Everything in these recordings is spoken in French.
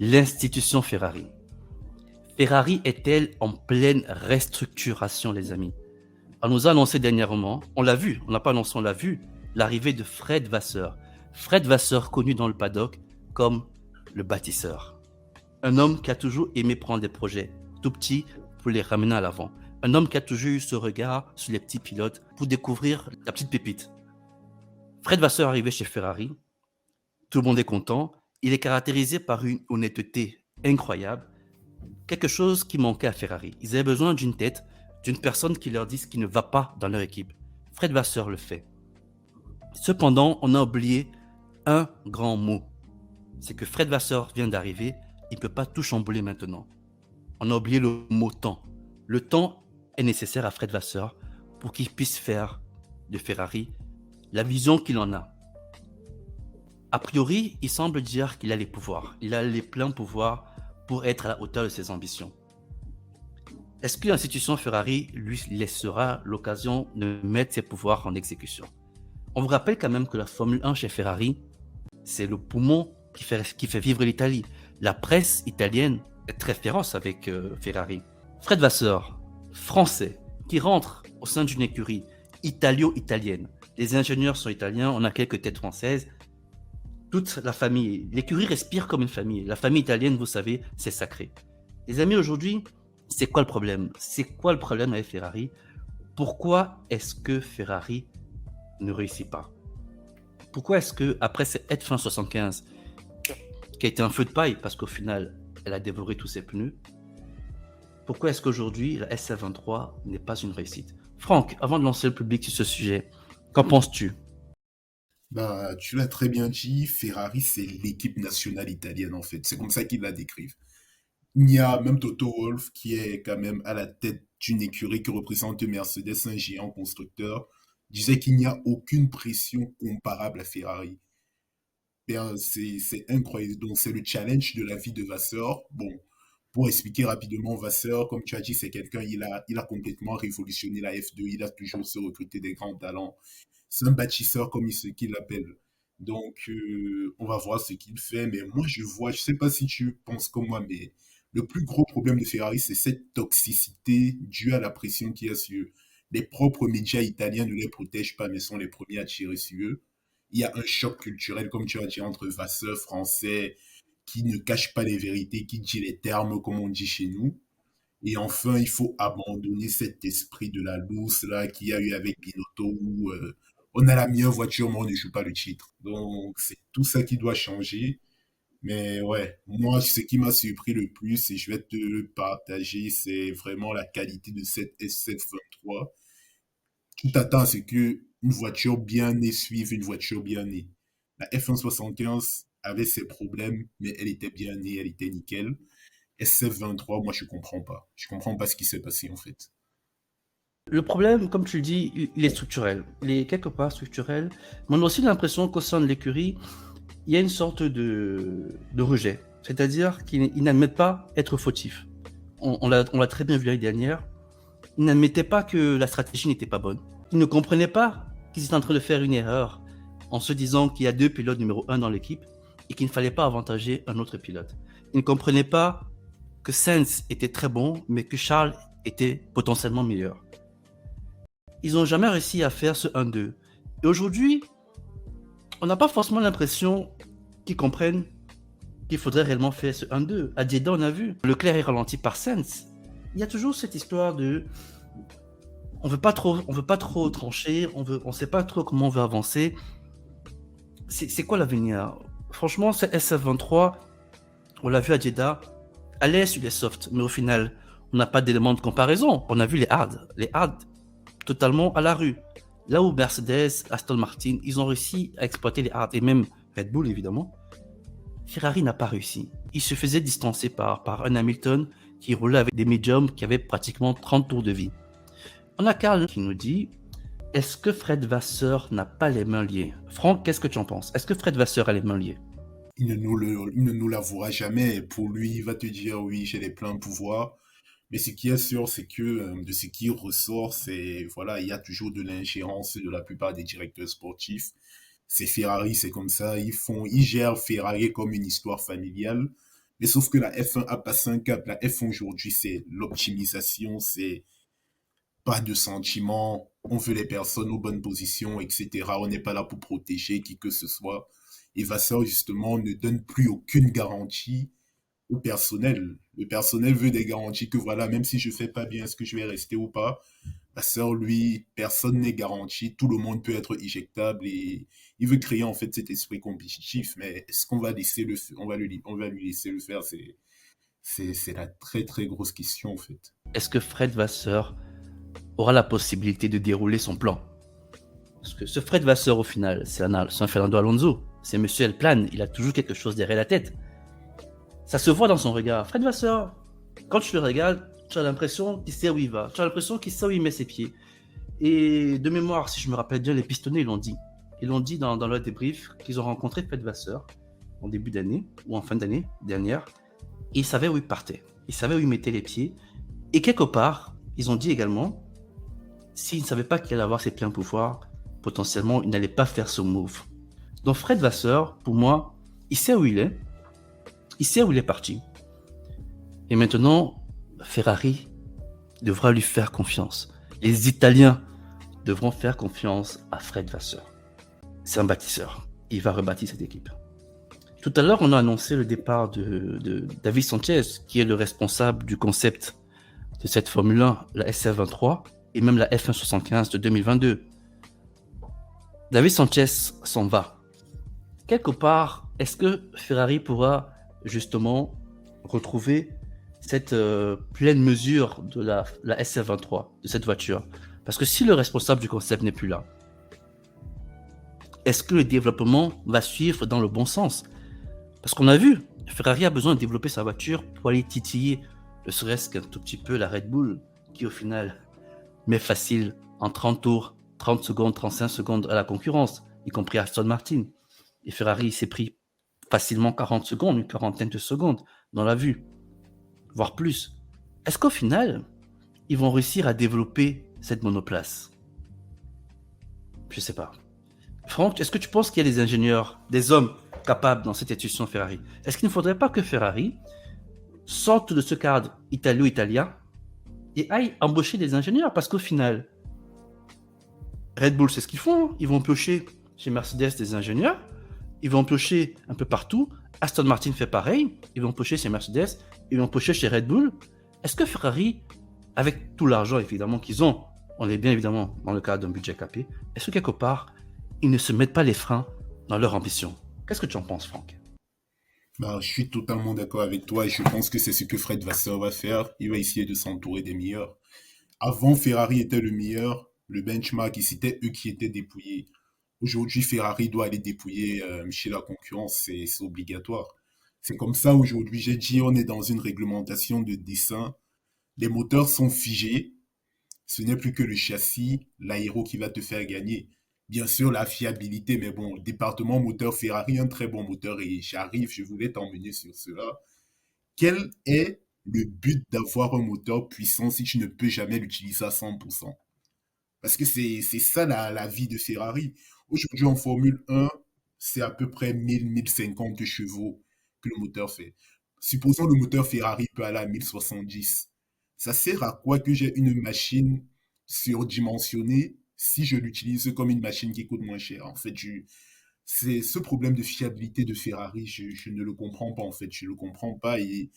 L'institution Ferrari. Ferrari est-elle en pleine restructuration, les amis? On nous a annoncé dernièrement, on l'a vu, on n'a pas annoncé, on l'a vu, l'arrivée de Fred Vasseur. Fred Vasseur, connu dans le paddock comme le bâtisseur. Un homme qui a toujours aimé prendre des projets tout petits pour les ramener à l'avant. Un homme qui a toujours eu ce regard sur les petits pilotes pour découvrir la petite pépite. Fred Vasseur est arrivé chez Ferrari, tout le monde est content, il est caractérisé par une honnêteté incroyable, quelque chose qui manquait à Ferrari. Ils avaient besoin d'une tête, d'une personne qui leur dise ce qui ne va pas dans leur équipe. Fred Vasseur le fait. Cependant, on a oublié un grand mot. C'est que Fred Vasseur vient d'arriver, il ne peut pas tout chambouler maintenant. On a oublié le mot temps. Le temps est nécessaire à Fred Vasseur pour qu'il puisse faire de Ferrari la vision qu'il en a. A priori, il semble dire qu'il a les pouvoirs. Il a les pleins pouvoirs pour être à la hauteur de ses ambitions. Est-ce que l'institution Ferrari lui laissera l'occasion de mettre ses pouvoirs en exécution? On vous rappelle quand même que la Formule 1 chez Ferrari, c'est le poumon qui fait vivre l'Italie. La presse italienne est très féroce avec Ferrari. Fred Vasseur, français, qui rentre au sein d'une écurie italo-italienne. Les ingénieurs sont italiens, on a quelques têtes françaises. Toute la famille, l'écurie respire comme une famille. La famille italienne, vous savez, c'est sacré. Les amis, aujourd'hui, c'est quoi le problème? C'est quoi le problème avec Ferrari? Pourquoi est-ce que Ferrari ne réussit pas? Pourquoi est-ce que après cette F1 75, qui a été un feu de paille parce qu'au final, elle a dévoré tous ses pneus, pourquoi est-ce qu'aujourd'hui, la SF23 n'est pas une réussite? Franck, avant de lancer le public sur ce sujet, qu'en penses-tu? Bah, tu l'as très bien dit, Ferrari, c'est l'équipe nationale italienne, en fait. C'est comme ça qu'ils la décrivent. Il y a même Toto Wolff, qui est quand même à la tête d'une écurie qui représente Mercedes, un géant constructeur, disait qu'il n'y a aucune pression comparable à Ferrari. C'est incroyable. Donc, c'est le challenge de la vie de Vasseur. Bon, pour expliquer rapidement, Vasseur, comme tu as dit, c'est quelqu'un, il a complètement révolutionné la F2. Il a toujours su recruter des grands talents. C'est un bâtisseur, comme ce qu'il l'appelle. Donc, on va voir ce qu'il fait. Mais moi, je sais pas si tu penses comme moi, mais le plus gros problème de Ferrari, c'est cette toxicité due à la pression qu'il y a sur eux. Les propres médias italiens ne les protègent pas, mais sont les premiers à tirer sur eux. Il y a un choc culturel, comme tu as dit, entre Vasseur français qui ne cache pas les vérités, qui dit les termes comme on dit chez nous. Et enfin, il faut abandonner cet esprit de la loose là qu'il y a eu avec Binotto où on a la meilleure voiture, mais on ne joue pas le titre. Donc, c'est tout ça qui doit changer. Mais ouais, moi, ce qui m'a surpris le plus, et je vais te le partager, c'est vraiment la qualité de cette S723. Tout attend à ce que une voiture bien née suive une voiture bien née. La F175 avait ses problèmes, mais elle était bien née, elle était nickel. SF23, moi je comprends pas. Je comprends pas ce qui s'est passé en fait. Le problème, comme tu le dis, il est structurel. Il est quelque part structurel. Mais on a aussi l'impression qu'au sein de l'écurie, il y a une sorte de rejet. C'est-à-dire qu'ils n'admettent pas être fautifs. On l'a très bien vu l'année dernière. Ils n'admettaient pas que la stratégie n'était pas bonne. Ils ne comprenaient pas qu'ils étaient en train de faire une erreur en se disant qu'il y a deux pilotes numéro 1 dans l'équipe et qu'il ne fallait pas avantager un autre pilote. Ils ne comprenaient pas que Sainz était très bon, mais que Charles était potentiellement meilleur. Ils n'ont jamais réussi à faire ce 1-2. Et aujourd'hui, on n'a pas forcément l'impression qu'ils comprennent qu'il faudrait réellement faire ce 1-2. À Jeddah, on a vu. Leclerc est ralenti par Sainz. Il y a toujours cette histoire de on veut pas trop trancher, on sait pas trop comment on veut avancer. C'est quoi l'avenir? Franchement, cette SF23, on l'a vu à Jeddah, elle est sur les softs, mais au final, on n'a pas d'éléments de comparaison. On a vu les hard, totalement à la rue. Là où Mercedes, Aston Martin, ils ont réussi à exploiter les hard, et même Red Bull évidemment, Ferrari n'a pas réussi. Il se faisait distancer par un Hamilton qui roulait avec des médiums qui avaient pratiquement 30 tours de vie. On a Karl qui nous dit, est-ce que Fred Vasseur n'a pas les mains liées? Franck, qu'est-ce que tu en penses? Est-ce que Fred Vasseur a les mains liées? Il ne nous l'avouera jamais. Pour lui, il va te dire oui, j'ai les pleins pouvoirs. Mais ce qui est sûr, c'est que de ce qui ressort, c'est voilà, il y a toujours de l'ingérence de la plupart des directeurs sportifs. C'est Ferrari, c'est comme ça. Ils gèrent Ferrari comme une histoire familiale. Mais sauf que la F1 a passé un cap. La F1 aujourd'hui, c'est l'optimisation, c'est pas de sentiments, on veut les personnes aux bonnes positions, etc. On n'est pas là pour protéger qui que ce soit. Et Vasseur, justement, ne donne plus aucune garantie au personnel. Le personnel veut des garanties que voilà, même si je fais pas bien, est-ce que je vais rester ou pas? Vasseur, lui, personne n'est garanti, tout le monde peut être éjectable et il veut créer en fait cet esprit compétitif, mais est-ce qu'on va laisser on va lui laisser le faire? C'est la très très grosse question en fait. Est-ce que Fred Vasseur aura la possibilité de dérouler son plan? Parce que ce Fred Vasseur, au final, c'est un Fernando Alonso. C'est Monsieur El Plan. Il a toujours quelque chose derrière la tête. Ça se voit dans son regard. Fred Vasseur, quand tu le regardes, tu as l'impression qu'il sait où il va. Tu as l'impression qu'il sait où il met ses pieds. Et de mémoire, si je me rappelle bien, les pistonnés, ils l'ont dit. Ils l'ont dit dans leur débrief qu'ils ont rencontré Fred Vasseur en début d'année ou en fin d'année dernière. Et ils savaient où ils partaient. Ils savaient où ils mettaient les pieds. Et quelque part, ils ont dit également, s'ils ne savaient pas qu'il allait avoir ses pleins pouvoirs, potentiellement, il n'allait pas faire ce move. Donc Fred Vasseur, pour moi, il sait où il est. Il sait où il est parti. Et maintenant, Ferrari devra lui faire confiance. Les Italiens devront faire confiance à Fred Vasseur. C'est un bâtisseur. Il va rebâtir cette équipe. Tout à l'heure, on a annoncé le départ de David Sanchez, qui est le responsable du concept de cette Formule 1, la SF23, et même la F175 de 2022. David Sanchez s'en va. Quelque part, est-ce que Ferrari pourra justement retrouver cette pleine mesure de la SF23, de cette voiture? Parce que si le responsable du concept n'est plus là, est-ce que le développement va suivre dans le bon sens? Parce qu'on a vu, Ferrari a besoin de développer sa voiture pour aller titiller, ne serait-ce qu'un tout petit peu, la Red Bull, qui au final met facile en 30 tours, 30 secondes, 35 secondes à la concurrence, y compris Aston Martin. Et Ferrari s'est pris facilement 40 secondes, une quarantaine de secondes dans la vue, voire plus. Est-ce qu'au final, ils vont réussir à développer cette monoplace? Je sais pas. Franck, est-ce que tu penses qu'il y a des ingénieurs, des hommes capables dans cette institution Ferrari? Est-ce qu'il ne faudrait pas que Ferrari sorte de ce cadre italo-italien et aille embaucher des ingénieurs? Parce qu'au final, Red Bull, c'est ce qu'ils font. Ils vont piocher chez Mercedes des ingénieurs. Ils vont piocher un peu partout. Aston Martin fait pareil. Ils vont piocher chez Mercedes. Ils vont piocher chez Red Bull. Est-ce que Ferrari, avec tout l'argent évidemment qu'ils ont, on est bien évidemment dans le cadre d'un budget capé, est-ce que quelque part, ils ne se mettent pas les freins dans leur ambition? Qu'est-ce que tu en penses, Franck? Bah, je suis totalement d'accord avec toi et je pense que c'est ce que Fred Vasseur va faire. Il va essayer de s'entourer des meilleurs. Avant, Ferrari était le meilleur, le benchmark, et c'était eux qui étaient dépouillés. Aujourd'hui, Ferrari doit aller dépouiller chez la concurrence, c'est obligatoire. C'est comme ça aujourd'hui, j'ai dit, on est dans une réglementation de dessin. Les moteurs sont figés. Ce n'est plus que le châssis, l'aéro qui va te faire gagner. Bien sûr, la fiabilité, mais bon, le département moteur Ferrari, un très bon moteur, et j'arrive, je voulais t'emmener sur cela. Quel est le but d'avoir un moteur puissant si tu ne peux jamais l'utiliser à 100%? Parce que c'est ça la vie de Ferrari. Aujourd'hui, en Formule 1, c'est à peu près 1000-1050 chevaux que le moteur fait. Supposons le moteur Ferrari peut aller à 1070. Ça sert à quoi que j'ai une machine surdimensionnée si je l'utilise comme une machine qui coûte moins cher? En fait, c'est ce problème de fiabilité de Ferrari, je ne le comprends pas en fait, je ne le comprends pas et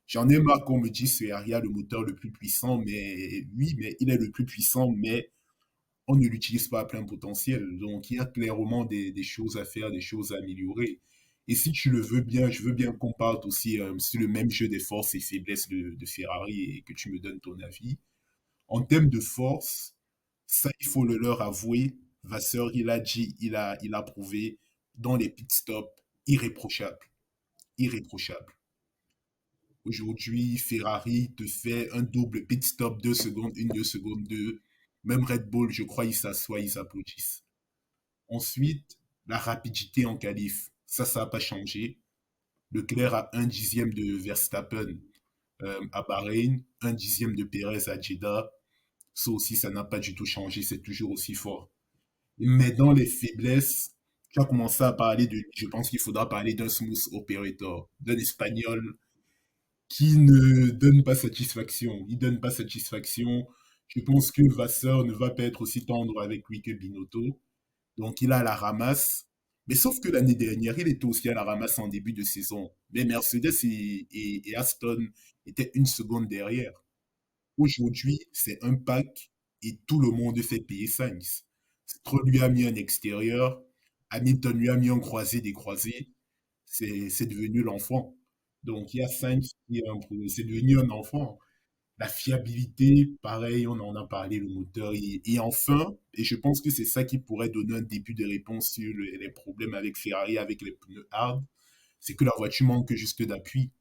j'en ai marre qu'on me dise Ferrari a le moteur le plus puissant, mais oui, mais il est le plus puissant, mais on ne l'utilise pas à plein potentiel. Donc, il y a clairement des choses à faire, des choses à améliorer. Et si tu le veux bien, je veux bien qu'on parte aussi sur le même jeu des forces et faiblesses de Ferrari et que tu me donnes ton avis. En termes de force, ça, il faut le leur avouer. Vasseur, il a dit, il a prouvé dans les pit stops, irréprochable. Irréprochable. Aujourd'hui, Ferrari te fait un double pit stop, 2 secondes, 1, 2 secondes, 2. Même Red Bull, je crois, ils s'assoient, ils applaudissent. Ensuite, la rapidité en qualif. Ça n'a pas changé. Leclerc a un dixième de Verstappen à Bahreïn, un dixième de Perez à Jeddah. Ça aussi, ça n'a pas du tout changé, c'est toujours aussi fort. Mais dans les faiblesses, tu as commencé à parler de, je pense qu'il faudra parler d'un smooth operator, d'un espagnol. qui ne donne pas satisfaction. Il donne pas satisfaction. Je pense que Vasseur ne va pas être aussi tendre avec lui que Binotto. Donc, il a la ramasse. Mais sauf que l'année dernière, il était aussi à la ramasse en début de saison. Mais Mercedes et Aston étaient une seconde derrière. Aujourd'hui, c'est un pack et tout le monde fait payer Sainz. Stroll lui a mis un extérieur, Hamilton lui a mis un croisé des croisés. C'est devenu l'enfant. Donc, il y a Sainz qui est c'est devenu un enfant. La fiabilité, pareil, on en a parlé, le moteur. Et enfin, et je pense que c'est ça qui pourrait donner un début de réponse sur les problèmes avec Ferrari, avec les pneus hard, c'est que la voiture manque juste d'appui.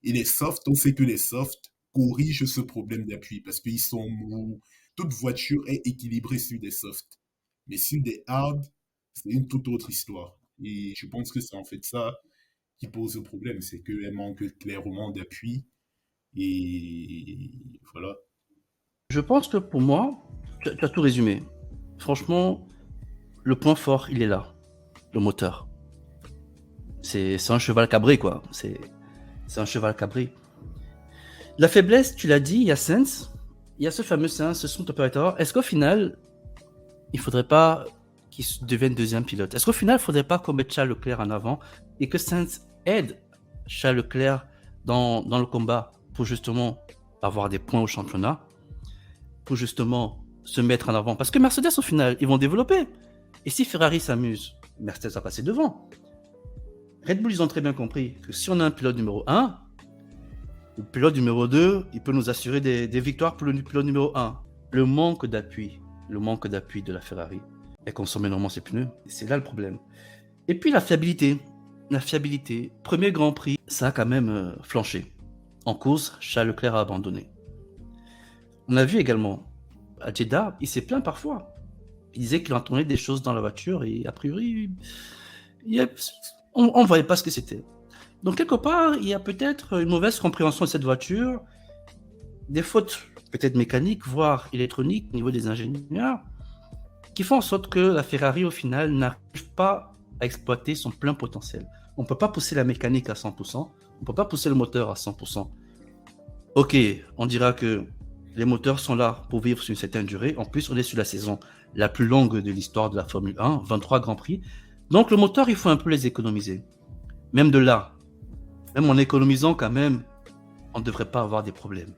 Et les softs, on sait que les softs corrigent ce problème d'appui parce qu'ils sont mous. Toute voiture est équilibrée sur des softs. Mais sur des hard, c'est une toute autre histoire. Et je pense que c'est en fait ça qui pose le problème, c'est qu'elle manque clairement d'appui. Et voilà. Je pense que pour moi, tu as tout résumé. Franchement, le point fort, il est là. Le moteur. C'est un cheval cabré, quoi. C'est un cheval cabré. La faiblesse, tu l'as dit, il y a Sainz. Il y a ce fameux Sainz, ce son opérateur. Est-ce qu'au final, il ne faudrait pas qu'il devienne deuxième pilote? Est-ce qu'au final, il ne faudrait pas qu'on mette Charles Leclerc en avant et que Sainz aide Charles Leclerc dans le combat pour justement avoir des points au championnat, pour justement se mettre en avant? Parce que Mercedes, au final, ils vont développer. Et si Ferrari s'amuse, Mercedes va passer devant. Red Bull, ils ont très bien compris que si on a un pilote numéro 1, le pilote numéro 2, il peut nous assurer des victoires pour le pilote numéro 1. Le manque d'appui de la Ferrari est consommé énormément ses pneus. C'est là le problème. Et puis la fiabilité. Premier Grand Prix, ça a quand même flanché. En course, Charles Leclerc a abandonné. On a vu également, à Jeddah, il s'est plaint parfois. Il disait qu'il entendait des choses dans la voiture et a priori, on ne voyait pas ce que c'était. Donc quelque part, il y a peut-être une mauvaise compréhension de cette voiture, des fautes peut-être mécaniques, voire électroniques au niveau des ingénieurs, qui font en sorte que la Ferrari, au final, n'arrive pas à exploiter son plein potentiel. On ne peut pas pousser la mécanique à 100%, on ne peut pas pousser le moteur à 100%. Ok, on dira que les moteurs sont là pour vivre sur une certaine durée. En plus, on est sur la saison la plus longue de l'histoire de la Formule 1, 23 Grands Prix. Donc le moteur, il faut un peu les économiser. Même de là, même en économisant quand même, on ne devrait pas avoir des problèmes.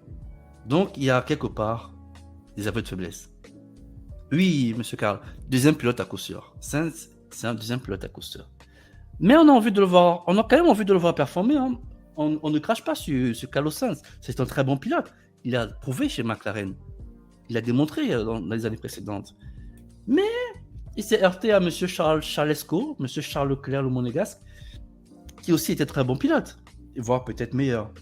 Donc il y a quelque part des aveux de faiblesse. Oui, monsieur Karl, deuxième pilote à coup sûr. Sainz, c'est un deuxième pilote à coup sûr. Mais on a envie de le voir, on a quand même envie de le voir performer. Hein. On ne crache pas sur Carlos Sainz. C'est un très bon pilote. Il a prouvé chez McLaren. Il a démontré dans les années précédentes. Mais il s'est heurté à monsieur Charlesco, monsieur Charles Leclerc, le monégasque, qui aussi était très bon pilote, voire peut-être meilleur.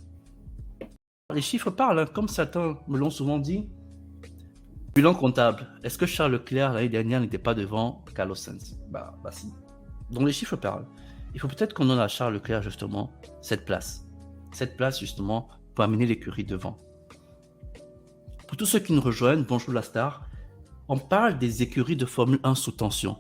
Les chiffres parlent, hein, comme certains me l'ont souvent dit. Bilan comptable, est-ce que Charles Leclerc l'année dernière n'était pas devant Carlos Sainz? Bah si. Donc les chiffres parlent. Il faut peut-être qu'on donne à Charles Leclerc justement cette place. Cette place justement pour amener l'écurie devant. Pour tous ceux qui nous rejoignent, bonjour la star. On parle des écuries de Formule 1 sous tension.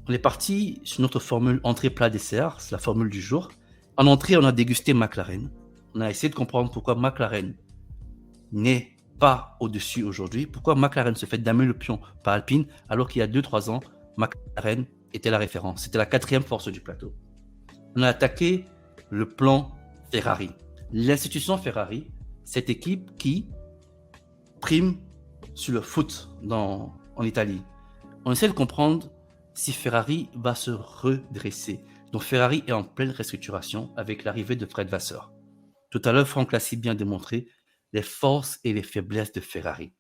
On est parti sur notre formule entrée plat dessert, c'est la formule du jour. En entrée, on a dégusté McLaren. On a essayé de comprendre pourquoi McLaren n'est pas au-dessus aujourd'hui, pourquoi McLaren se fait damer le pion par Alpine, alors qu'il y a 2-3 ans, McLaren était la référence. C'était la 4e force du plateau. On a attaqué le plan Ferrari. L'institution Ferrari, cette équipe qui prime sur le foot en Italie. On essaie de comprendre si Ferrari va se redresser. Donc Ferrari est en pleine restructuration avec l'arrivée de Fred Vasseur. Tout à l'heure, Franck l'a si bien démontré, les forces et les faiblesses de Ferrari.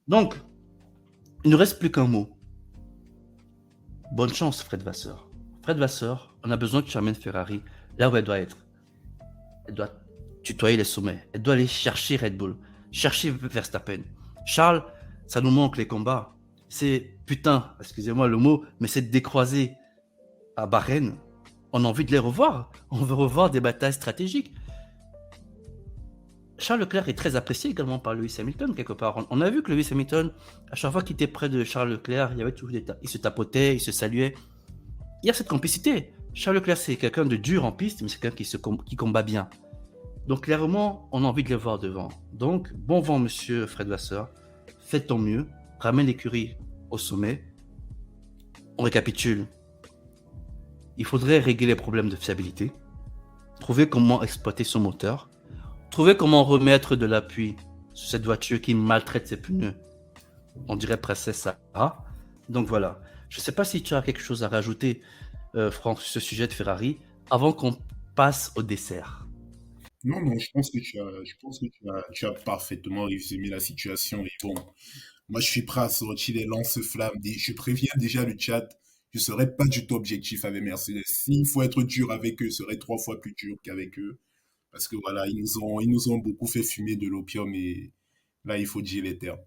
Donc, il ne reste plus qu'un mot. Bonne chance, Fred Vasseur. Fred Vasseur, on a besoin que tu amènes Ferrari là où elle doit être. Elle doit tutoyer les sommets. Elle doit aller chercher Red Bull, chercher Verstappen. Charles, ça nous manque les combats. C'est putain, excusez-moi le mot, mais c'est décroisé à Bahreïn. On a envie de les revoir. On veut revoir des batailles stratégiques. Charles Leclerc est très apprécié également par Lewis Hamilton quelque part. On a vu que Lewis Hamilton, à chaque fois qu'il était près de Charles Leclerc, il y avait toujours ils se tapotaient, ils se saluaient. Il y a cette complicité. Charles Leclerc, c'est quelqu'un de dur en piste, mais c'est quelqu'un qui combat bien. Donc clairement, on a envie de les voir devant. Donc, bon vent, monsieur Fred Vasseur. Faites ton mieux. Ramène l'écurie au sommet. On récapitule. Il faudrait régler les problèmes de fiabilité. Trouver comment exploiter son moteur. Trouver comment remettre de l'appui sur cette voiture qui maltraite ses pneus. On dirait presque ça. Donc voilà. Je ne sais pas si tu as quelque chose à rajouter, Franck, sur ce sujet de Ferrari, avant qu'on passe au dessert. Non, non, je pense que tu as parfaitement résumé la situation. Et bon, moi, je suis prêt à sortir les lance-flammes. Je préviens déjà le chat, je ne serai pas du tout objectif avec Mercedes. S'il faut être dur avec eux, je serai 3 fois plus dur qu'avec eux. Parce que voilà, ils nous ont beaucoup fait fumer de l'opium et là, il faut dire les termes.